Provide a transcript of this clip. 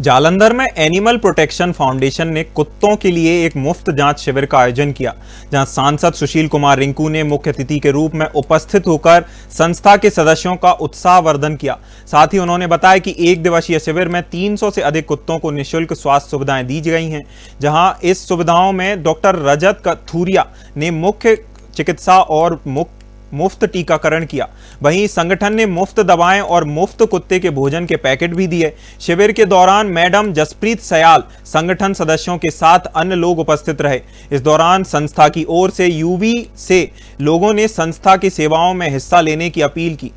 जालंधर में animal protection foundation ने कुत्तों के लिए एक मुफ्त जांच शिविर का आयोजन किया, जहां सांसद सुशील कुमार रिंकू ने मुख्य अतिथि के रूप में उपस्थित होकर संस्था के सदस्यों का उत्साहवर्धन किया। साथ ही उन्होंने बताया कि एक दिवसीय शिविर में 300 से अधिक कुत्तों को निःशुल्क स्वास्थ्य सुविधाएं दी गई हैं, जहां इस सुविधाओं में डॉक्टर रजत कथूरिया ने मुख्य चिकित्सा और मुफ्त टीकाकरण किया। वहीं संगठन ने मुफ्त दवाएं और मुफ्त कुत्ते के भोजन के पैकेट भी दिए। शिविर के दौरान मैडम जसप्रीत सयाल संगठन सदस्यों के साथ अन्य लोग उपस्थित रहे। इस दौरान संस्था की ओर से यूवी से लोगों ने संस्था की सेवाओं में हिस्सा लेने की अपील की।